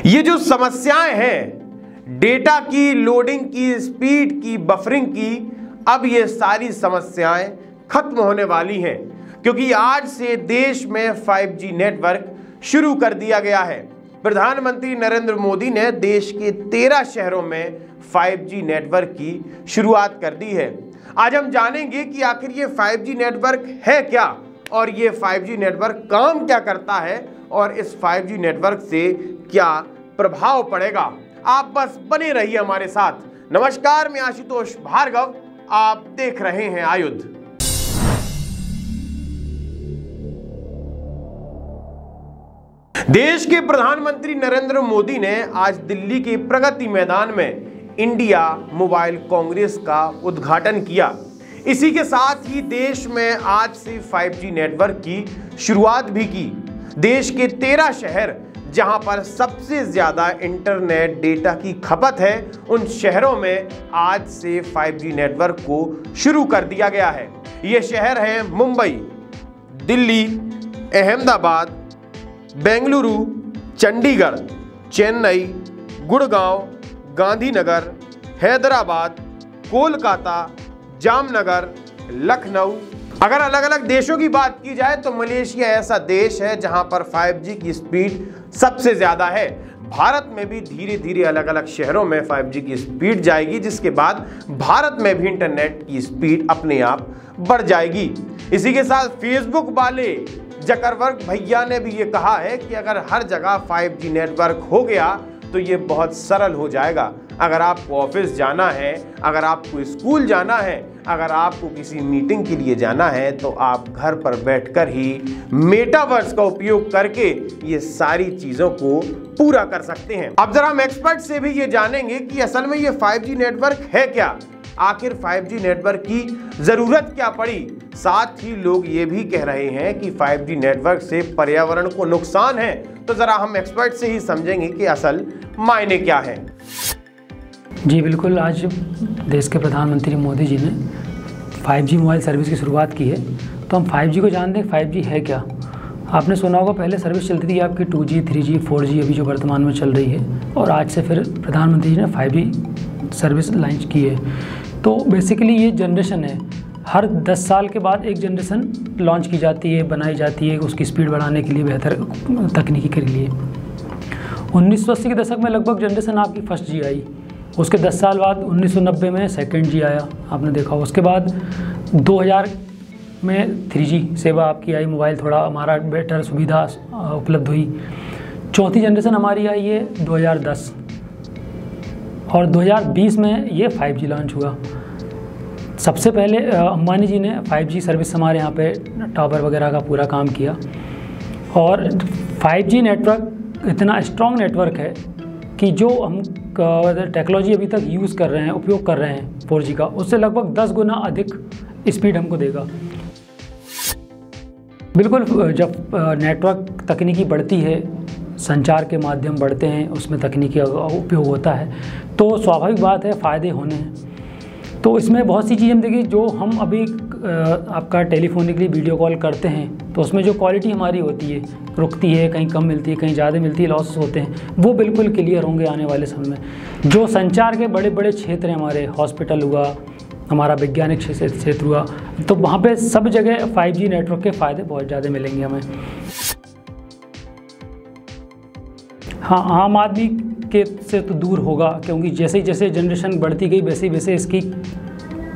ये जो समस्याएं हैं डेटा की, लोडिंग की, स्पीड की, बफरिंग की, अब ये सारी समस्याएं खत्म होने वाली हैं, क्योंकि आज से देश में 5G नेटवर्क शुरू कर दिया गया है। प्रधानमंत्री नरेंद्र मोदी ने देश के 13 शहरों में 5G नेटवर्क की शुरुआत कर दी है। आज हम जानेंगे कि आखिर ये 5G नेटवर्क है क्या और ये 5G नेटवर्क काम क्या करता है और इस 5G नेटवर्क से क्या प्रभाव पड़ेगा। आप बस बने रहिए हमारे साथ। नमस्कार, मैं आशुतोष भार्गव, आप देख रहे हैं आयुध। देश के प्रधानमंत्री नरेंद्र मोदी ने आज दिल्ली के प्रगति मैदान में इंडिया मोबाइल कांग्रेस का उद्घाटन किया। इसी के साथ ही देश में आज से 5G नेटवर्क की शुरुआत भी की। देश के 13 शहर जहां पर सबसे ज्यादा इंटरनेट डेटा की खपत है, उन शहरों में आज से 5G नेटवर्क को शुरू कर दिया गया है। ये शहर हैं मुंबई, दिल्ली, अहमदाबाद, बेंगलुरु, चंडीगढ़, चेन्नई, गुड़गांव, गांधीनगर, हैदराबाद, कोलकाता, जामनगर, लखनऊ। अगर अलग अलग देशों की बात की जाए तो मलेशिया ऐसा देश है जहां पर 5G की स्पीड सबसे ज्यादा है। भारत में भी धीरे धीरे अलग अलग शहरों में 5G की स्पीड जाएगी, जिसके बाद भारत में भी इंटरनेट की स्पीड अपने आप बढ़ जाएगी। इसी के साथ फेसबुक वाले जकरबर्ग भैया ने भी ये कहा है कि अगर हर जगह 5G नेटवर्क हो गया तो ये बहुत सरल हो जाएगा। अगर आपको ऑफिस जाना है, अगर आपको स्कूल जाना है, अगर आपको किसी मीटिंग के लिए जाना है, तो आप घर पर बैठकर ही मेटावर्स का उपयोग करके ये सारी चीजों को पूरा कर सकते हैं। अब जरा हम एक्सपर्ट से भी ये जानेंगे कि असल में ये 5G नेटवर्क है क्या, आखिर 5G नेटवर्क की जरूरत क्या पड़ी। साथ ही लोग ये भी कह रहे हैं कि 5G नेटवर्क से पर्यावरण को नुकसान है। तो जरा हम एक्सपर्ट से ही समझेंगे कि असल मायने क्या है। जी बिल्कुल, आज देश के प्रधानमंत्री मोदी जी ने 5G मोबाइल सर्विस की शुरुआत की है। तो हम 5G को जानते हैं, 5G है क्या। आपने सुना होगा पहले सर्विस चलती थी आपकी 2G, 3G, 4G, अभी जो वर्तमान में चल रही है, और आज से फिर प्रधानमंत्री जी ने 5G सर्विस लॉन्च की है। तो बेसिकली ये जनरेशन है, हर 10 साल के बाद एक जनरेशन लॉन्च की जाती है, बनाई जाती है, उसकी स्पीड बढ़ाने के लिए, बेहतर तकनीकी के लिए। 1980 के दशक में लगभग जनरेशन आपकी फर्स्ट G आई, उसके 10 साल बाद 1990 में सेकंड G आया, आपने देखा। उसके बाद 2000 में 3G सेवा आपकी आई, मोबाइल थोड़ा हमारा बेटर सुविधा उपलब्ध हुई। चौथी जनरेशन हमारी आई है 2010, और 2020 में ये 5G लॉन्च हुआ। सबसे पहले अंबानी जी ने 5G सर्विस हमारे यहाँ पे टावर वगैरह का पूरा काम किया, और 5G नेटवर्क इतना स्ट्रॉन्ग नेटवर्क है कि जो हम टेक्नोलॉजी अभी तक यूज़ कर रहे हैं, उपयोग कर रहे हैं 4G का, उससे लगभग 10 गुना अधिक स्पीड हमको देगा। बिल्कुल, जब नेटवर्क तकनीकी बढ़ती है, संचार के माध्यम बढ़ते हैं, उसमें तकनीकी उपयोग होता है, तो स्वाभाविक बात है फ़ायदे होने हैं। तो इसमें बहुत सी चीज़ें हम देखिए, जो हम अभी आपका टेलीफोनिकली वीडियो कॉल करते हैं तो उसमें जो क्वालिटी हमारी होती है, रुकती है, कहीं कम मिलती है, कहीं ज़्यादा मिलती है, लॉसेस होते हैं, वो बिल्कुल क्लियर होंगे आने वाले समय में। जो संचार के बड़े बड़े क्षेत्र हैं, हमारे हॉस्पिटल हुआ, हमारा वैज्ञानिक क्षेत्र हुआ, तो वहाँ पे सब जगह 5G नेटवर्क के फ़ायदे बहुत ज़्यादा मिलेंगे हमें। हाँ, आम आदमी के से तो दूर होगा, क्योंकि जैसे जैसे जनरेशन बढ़ती गई वैसे वैसे इसकी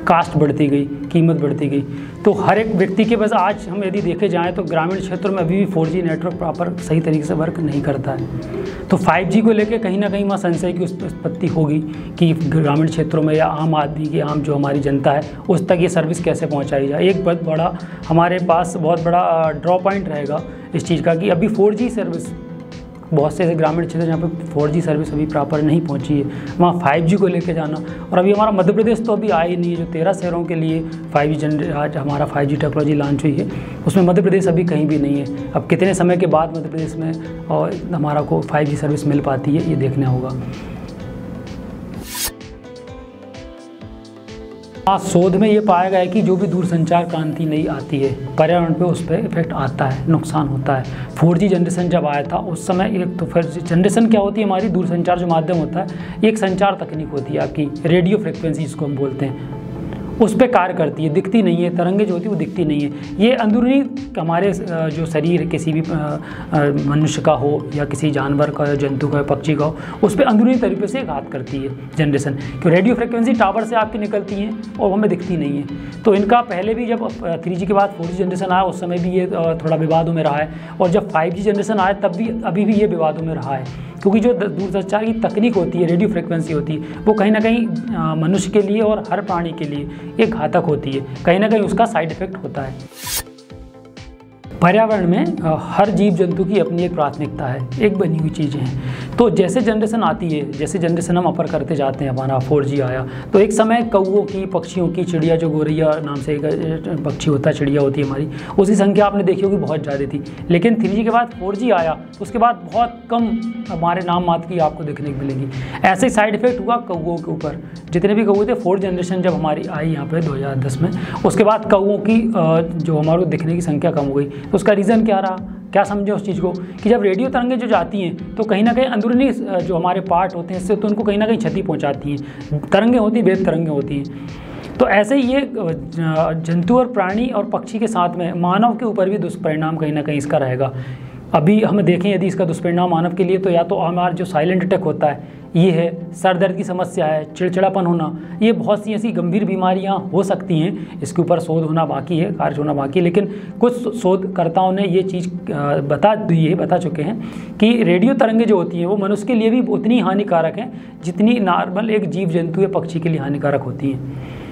कास्ट बढ़ती गई, कीमत बढ़ती गई। तो हर एक व्यक्ति के पास आज हम यदि देखे जाएँ तो ग्रामीण क्षेत्रों में अभी भी 4G नेटवर्क प्रॉपर सही तरीके से वर्क नहीं करता है। तो 5G को लेके कहीं ना कहीं वहाँ संशय की उत्पत्ति होगी कि ग्रामीण क्षेत्रों में या आम आदमी की, आम जो हमारी जनता है, उस तक ये सर्विस कैसे पहुँचाई जाए। एक बहुत बड़ा हमारे पास बहुत बड़ा ड्रॉ पॉइंट रहेगा इस चीज़ का कि अभी 4G सर्विस बहुत से ऐसे ग्रामीण क्षेत्र जहाँ पे 4G सर्विस अभी प्रॉपर नहीं पहुँची है, वहाँ 5G को लेके जाना। और अभी हमारा मध्य प्रदेश तो अभी आया ही नहीं है, जो 13 शहरों के लिए 5G आज हमारा 5G टेक्नोलॉजी लॉन्च हुई है, उसमें मध्य प्रदेश अभी कहीं भी नहीं है। अब कितने समय के बाद मध्य प्रदेश में और हमारा को 5G सर्विस मिल पाती है, ये देखना होगा। शोध में ये पाया गया है कि जो भी दूरसंचार क्रांति नई आती है पर्यावरण पे उस पर इफेक्ट आता है, नुकसान होता है। 4G जनरेशन जब आया था उस समय एक तो फिर जनरेशन क्या होती है, हमारी दूरसंचार जो माध्यम होता है एक संचार तकनीक होती है आपकी, रेडियो फ्रिक्वेंसी जिसको हम बोलते हैं, उस पर कार्य करती है, दिखती नहीं है, तरंगे जो होती है वो दिखती नहीं है। ये अंदरूनी हमारे जो शरीर किसी भी मनुष्य का हो या किसी जानवर का, जंतु का, पक्षी का हो, उस पर अंदरूनी तरीके से घात करती है जनरेशन, क्यों रेडियो फ्रिक्वेंसी टावर से आपकी निकलती हैं और हमें दिखती नहीं है। तो इनका पहले भी जब 3G के बाद 4G जनरेशन आया उस समय भी ये थोड़ा विवादों में रहा है, और जब 5G जनरेशन आया तब भी अभी भी ये विवादों में रहा है, क्योंकि जो दूरसंचार की तकनीक होती है, रेडियो फ्रिक्वेंसी होती है, वो कहीं ना कहीं मनुष्य के लिए और हर प्राणी के लिए ये घातक होती है, कहीं ना कहीं उसका साइड इफेक्ट होता है। पर्यावरण में हर जीव जंतु की अपनी एक प्राथमिकता है, एक बनी हुई चीज़ें हैं। तो जैसे जनरेशन आती है, जैसे जनरेशन हम अपर करते जाते हैं, हमारा 4G आया तो एक समय कौओं की, पक्षियों की, चिड़िया जो गौरैया नाम से एक पक्षी होता है, चिड़िया होती है हमारी, उसकी संख्या आपने देखी होगी बहुत ज़्यादा थी। लेकिन 3G के बाद 4G आया, उसके बाद बहुत कम हमारे नाम मात्र की आपको देखने को मिलेगी। ऐसे साइड इफेक्ट हुआ कौओं के ऊपर, जितने भी कौए थे 4th जनरेशन जब हमारी आई यहाँ पे 2010 में, उसके बाद कौओं की जो हमारे को दिखने की संख्या कम हो गई। तो उसका रीज़न क्या रहा, क्या समझे उस चीज़ को, कि जब रेडियो तरंगें जो जाती हैं तो कहीं ना कहीं अंदरूनी जो हमारे पार्ट होते हैं इससे तो उनको कहीं ना कहीं क्षति पहुंचाती हैं। तरंगें होती हैं, वेव तरंगें होती हैं। तो ऐसे ही ये जंतु और प्राणी और पक्षी के साथ में मानव के ऊपर भी दुष्परिणाम कहीं ना कहीं इसका रहेगा। अभी हम देखें यदि इसका दुष्परिणाम मानव के लिए, तो या तो हमारा जो साइलेंट अटैक होता है ये है, सर दर्द की समस्या है, चिड़चिड़ापन होना, ये बहुत सी ऐसी गंभीर बीमारियां हो सकती हैं। इसके ऊपर शोध होना बाकी है, कार्य होना बाकी है, लेकिन कुछ शोधकर्ताओं ने ये चीज़ बता चुके हैं कि रेडियो तरंगें जो होती हैं वो मनुष्य के लिए भी उतनी हानिकारक हैं जितनी नॉर्मल एक जीव जंतु या पक्षी के लिए हानिकारक होती हैं।